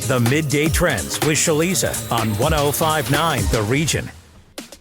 The Midday Trends with Shaliza on 105.9 The Region.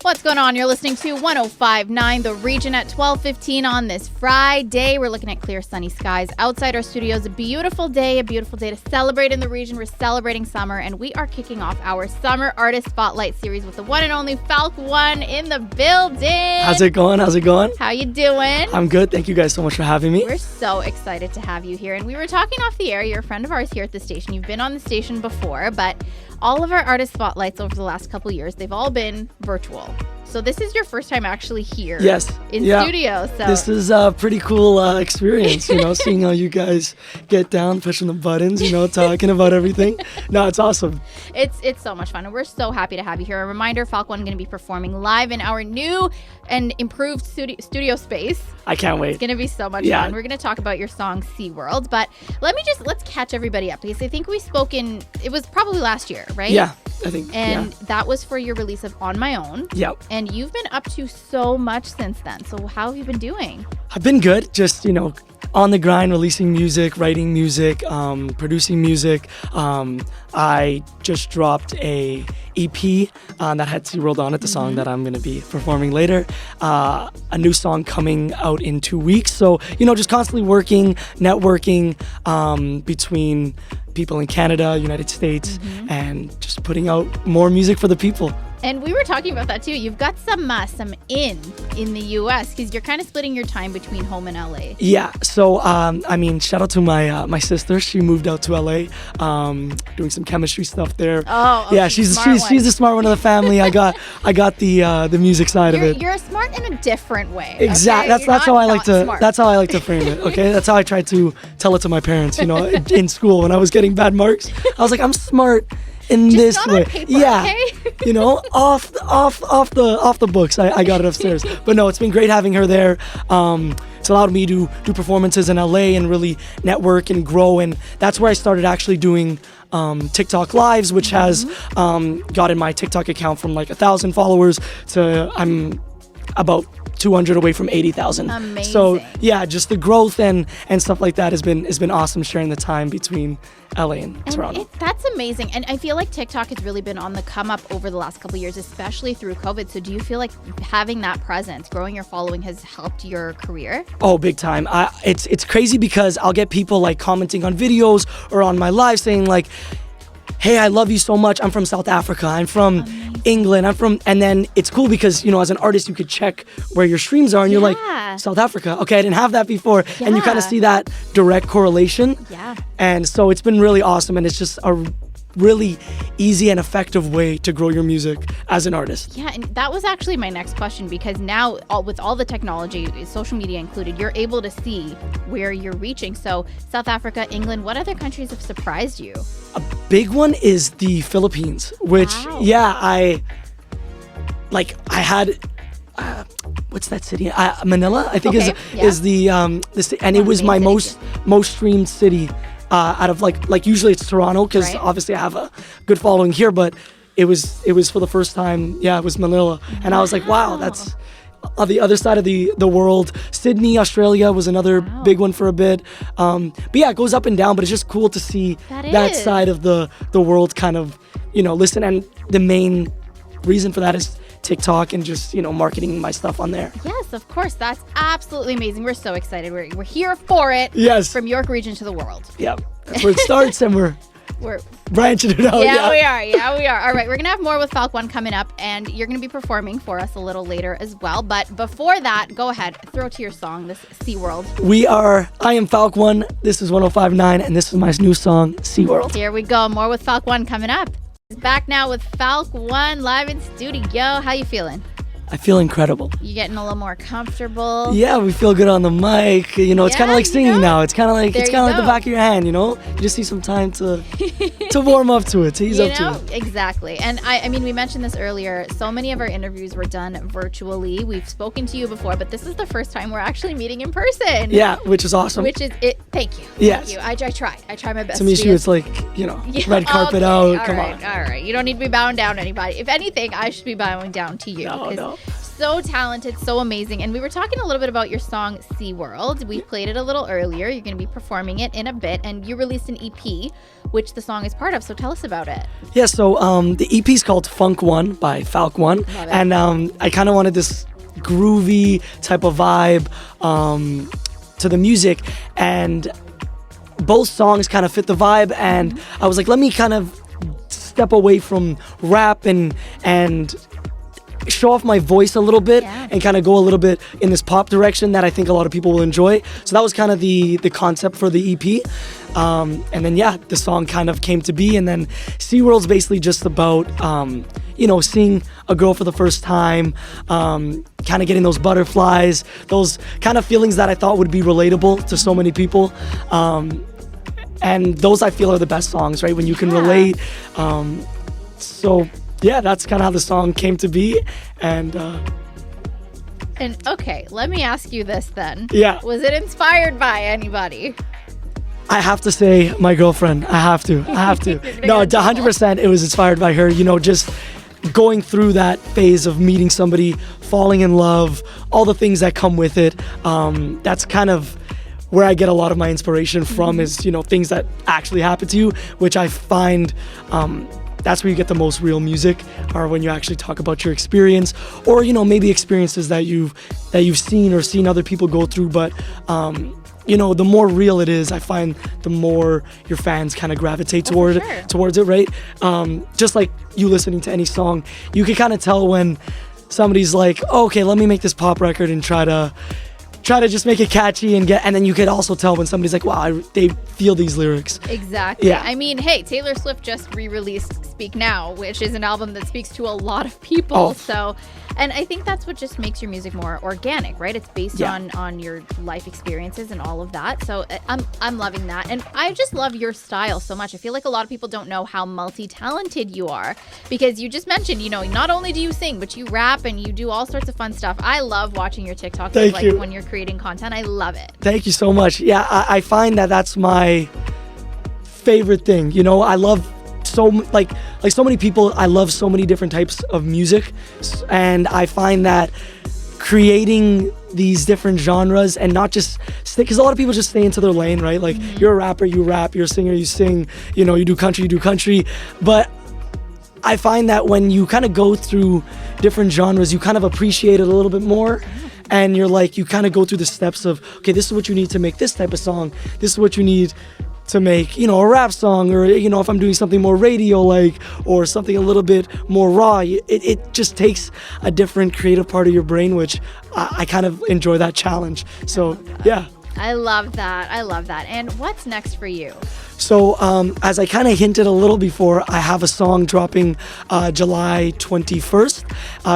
What's going on? You're listening to 105.9 The Region at 12:15 on this Friday. We're looking at clear, sunny skies outside our studios. A beautiful day to celebrate in the region. We're celebrating summer, and we are kicking off our Summer Artist Spotlight series with the one and only Falc1 in the building. How's it going? How you doing? I'm good. Thank you guys so much for having me. We're so excited to have you here. And we were talking off the air. You're a friend of ours here at the station. You've been on the station before, but all of our artist spotlights over the last couple years, they've all been virtual. So this is your first time actually here in studio. So this is a pretty cool experience, seeing how you guys get down, pushing the buttons, talking about everything. No, it's awesome. It's so much fun, and we're so happy to have you here. A reminder, Falc1 going to be performing live in our new and improved studio space. I can't wait. It's going to be so much fun. We're going to talk about your song SeaWorld, but let's catch everybody up, because I think we spoke it was probably last year, right? Yeah, I think. And that was for your release of On My Own. Yep. And you've been up to so much since then. So how have you been doing? I've been good. Just, on the grind, releasing music, writing music, producing music. I just dropped a EP that had SeaWorld on it, the song that I'm going to be performing later. A new song coming out in 2 weeks. So, just constantly working, networking between people in Canada, United States, and just putting out more music for the people. And we were talking about that too. You've got some in the U.S. because you're kind of splitting your time between home and L.A. Yeah. So, shout out to my sister. She moved out to L.A. Doing some chemistry stuff there. Oh, yeah. She's the smart one of the family. I got the music side of it. You're smart in a different way. Exactly. Okay? That's how I like to. Smart. That's how I like to frame it. Okay. That's how I tried to tell it to my parents. In school when I was getting bad marks, I was like, I'm smart in just this not way. On paper, yeah. Okay? off the books. I got it upstairs. But no, it's been great having her there. It's allowed me to do performances in LA and really network and grow, and that's where I started actually doing TikTok lives, which has gotten my TikTok account from like 1,000 followers to I'm about 200 away from 80,000. Amazing. So yeah, just the growth and stuff like that has been awesome, sharing the time between LA and Toronto. That's amazing. And I feel like TikTok has really been on the come up over the last couple of years, especially through COVID. So do you feel like having that presence, growing your following, has helped your career? Oh, big time. It's crazy because I'll get people like commenting on videos or on my live saying like, hey, I love you so much. I'm from South Africa. I'm from England. And then it's cool because, as an artist, you could check where your streams are and you're like, South Africa. Okay, I didn't have that before. Yeah. And you kind of see that direct correlation. Yeah. And so it's been really awesome. And it's just a really easy and effective way to grow your music as an artist. Yeah, and that was actually my next question, because now with all the technology, social media included, you're able to see where you're reaching. So South Africa, England, what other countries have surprised you? A big one is the Philippines, which I had what's that city? Manila, I think is the city, and it was my most streamed city. Out of like usually it's Toronto, because obviously I have a good following here, but it was for the first time. Yeah, it was Manila, and I was like, wow, that's on the other side of the world. Sydney, Australia was another big one for a bit. But yeah, it goes up and down, but it's just cool to see that side of the world kind of listen. And the main reason for that is TikTok and just marketing my stuff on there. Yes, of course. That's absolutely amazing. We're so excited. We're here for it. Yes. From York Region to the world. Yeah, that's where it starts, and we're branching it out. Yeah, we are. All right, we're gonna have more with Falc1 coming up, and you're gonna be performing for us a little later as well. But before that, go ahead, throw to your song, this SeaWorld. I am Falc1. This is 105.9, and this is my new song, SeaWorld. Here we go. More with Falc1 coming up. Back now with Falc1 live in studio. How you feeling? I feel incredible. You getting a little more comfortable? Yeah, we feel good on the mic. It's kind of like singing now. It's kind of like the back of your hand. You just need some time to warm up to it, to ease up to it. Exactly. And I mean, we mentioned this earlier. So many of our interviews were done virtually. We've spoken to you before, but this is the first time we're actually meeting in person. Yeah, which is awesome. Which is it. Thank you. Yes. Thank you. I tried. I tried my best. To meet you, it's like red carpet out. Come on. All right. You don't need to be bowing down to anybody. If anything, I should be bowing down to you. No. So talented, so amazing. And we were talking a little bit about your song SeaWorld. We played it a little earlier. You're going to be performing it in a bit, and you released an EP which the song is part of. So tell us about it. Yeah, so the EP is called Falc1 by Falc1. And I kind of wanted this groovy type of vibe to the music. And both songs kind of fit the vibe. And I was like, let me kind of step away from rap and show off my voice a little bit and kind of go a little bit in this pop direction that I think a lot of people will enjoy. So that was kind of the concept for the EP. And then, the song kind of came to be. And then SeaWorld's basically just about, seeing a girl for the first time, kind of getting those butterflies, those kind of feelings that I thought would be relatable to so many people. And those I feel are the best songs, right? When you can relate. That's kind of how the song came to be. And okay, let me ask you this then. Yeah. Was it inspired by anybody? I have to say my girlfriend. I have to. No, 100% it was inspired by her. Just going through that phase of meeting somebody, falling in love, all the things that come with it. That's kind of where I get a lot of my inspiration from is, things that actually happen to you, which I find that's where you get the most real music, or when you actually talk about your experience, or maybe experiences that you've seen or seen other people go through. But the more real it is, I find the more your fans kind of gravitate towards it, right? Just like you listening to any song, you can kind of tell when somebody's like, oh, okay, let me make this pop record and try to just make it catchy and then you could also tell when somebody's like, wow, they feel these lyrics. Exactly. Yeah. I mean, hey, Taylor Swift just re-released Speak Now, which is an album that speaks to a lot of people. Oh. So, and I think that's what just makes your music more organic, right? It's based on your life experiences and all of that. So I'm loving that. And I just love your style so much. I feel like a lot of people don't know how multi-talented you are, because you just mentioned, not only do you sing, but you rap and you do all sorts of fun stuff. I love watching your TikTok when you're creating content. I love it. Thank you so much. Yeah, I find that that's my favorite thing. I love so many people. I love so many different types of music, and I find that creating these different genres and not just because a lot of people just stay into their lane, right? Like you're a rapper, you rap, you're a singer, you sing, you do country, but I find that when you kind of go through different genres, you kind of appreciate it a little bit more. And you're like, you kind of go through the steps of, okay, this is what you need to make this type of song. This is what you need to make, a rap song, or, if I'm doing something more radio-like or something a little bit more raw, it just takes a different creative part of your brain, which I kind of enjoy that challenge. So, yeah. I love that. And what's next for you? So as I kind of hinted a little before, I have a song dropping July 21st.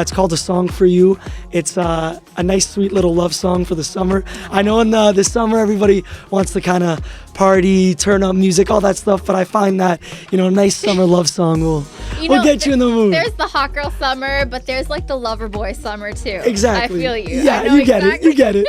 It's called A Song For You. It's a nice, sweet little love song for the summer. I know in this summer, everybody wants to kind of party, turn up music, all that stuff. But I find that, a nice summer love song will get you in the mood. There's the hot girl summer, but there's like the lover boy summer too. Exactly. I feel you. Yeah, you get it.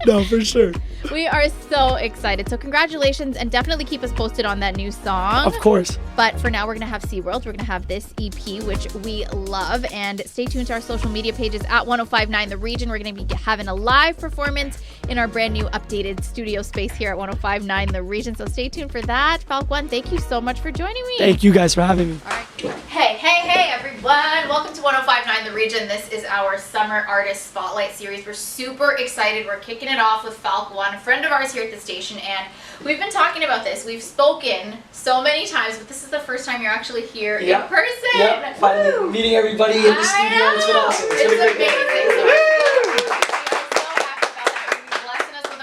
No, for sure. We are so excited. So congratulations, and definitely keep us posted on that new song. Of course. But for now, we're going to have SeaWorld. We're going to have this EP, which we love. And stay tuned to our social media pages at 1059 The Region. We're going to be having a live performance in our brand new updated studio space here at 1059 The Region. So stay tuned for that. Falc1, thank you so much for joining me. Thank you guys for having me. All right. Hey, everyone. Welcome to 1059 The Region. This is our Summer Artist Spotlight series. We're super excited. We're kicking it off with Falc1, a friend of ours here at the station, and we've been talking about this. We've spoken so many times, but this is the first time you're actually here in person. Yeah, finally meeting everybody in the studio. It's been awesome. It's amazing.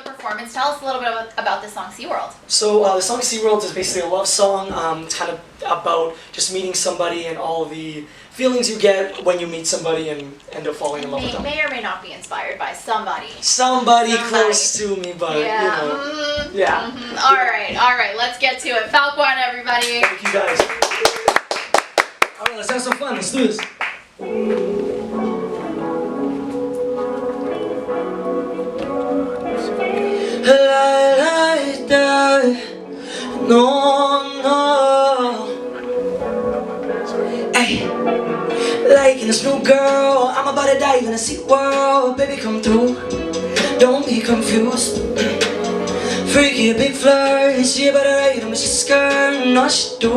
Performance. Tell us a little bit about this song, SeaWorld. So the song SeaWorld is basically a love song. It's kind of about just meeting somebody and all the feelings you get when you meet somebody and end up falling in love with them. May or may not be inspired by somebody. Somebody close to me, but yeah. All right. Let's get to it. Falc1, everybody. Thank you guys. All right, let's have some fun. Let's do this. Like that, no. Ay, like in a snow girl, I'm about to dive in a SeaWorld. Baby, come through, don't be confused. Freaky big flirt, she about to ride on my skirt, no she do.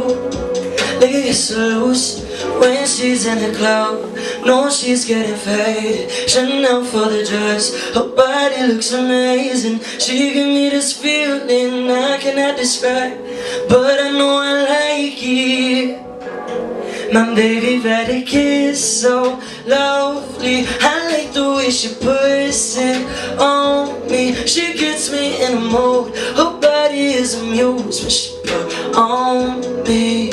Like it gets so loose when she's in the club. No, she's getting faded. Chanel for the dress. Her body looks amazing. She give me this feeling I cannot describe, but I know I like it. My baby better kiss, so lovely. I like the way she puts it on me. She gets me in a mood. Her body is a muse when she put on me.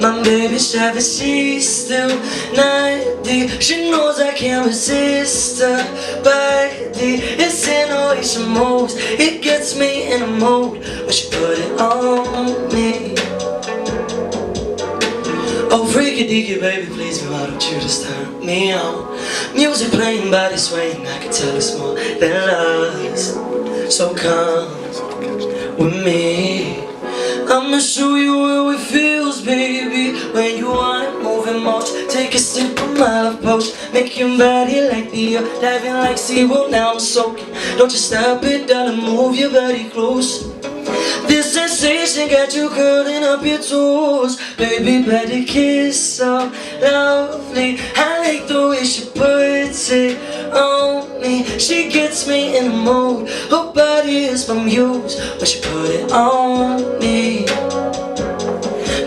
My baby's shy, but she's still 90. She knows I can't resist her body. It's in the way she moves. It gets me in a mood when she put it on me. Oh, freaky deaky, baby, please me, why don't you just turn me on? Music playing, body swaying, I can tell it's more than lust. So come with me. I'ma show you how it feels, baby. When you want it, moving much. Take a sip of my love potion. Make your body like the earth, diving like SeaWorld. Now I'm soaking. Don't you stop it, darling, move your body close. This sensation got you curling up your toes. Baby, better kiss, so lovely. I like the way she puts it on me. She gets me in the mood. Her body is my muse when she put it on me.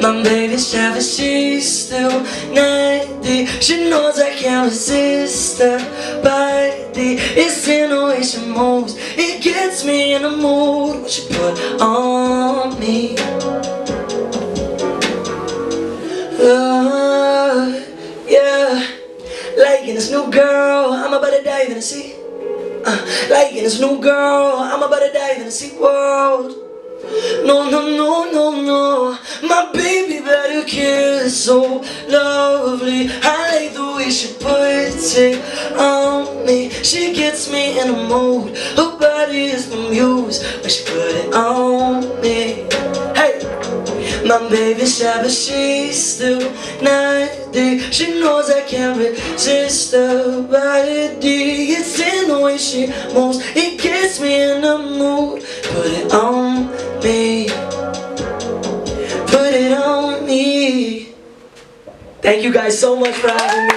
My baby's shy, but she's still 90. She knows I can't resist her body. It's in the way she moves. It gets me in the mood when she put on me. Yeah, liking this new girl, I'm about to dive in the sea. Liking this new girl, I'm about to dive in the SeaWorld. No, no, no, no, no. My baby better kiss, so lovely. I like the way she puts it on me. She gets me in the mood. Her body is the muse when she put it on me. Hey, my baby's shy, but she's still 90. She knows I can't resist her body. It's in the way she moves. It gets me in the mood. Put it on me. Put it on me. Thank you guys so much for having me.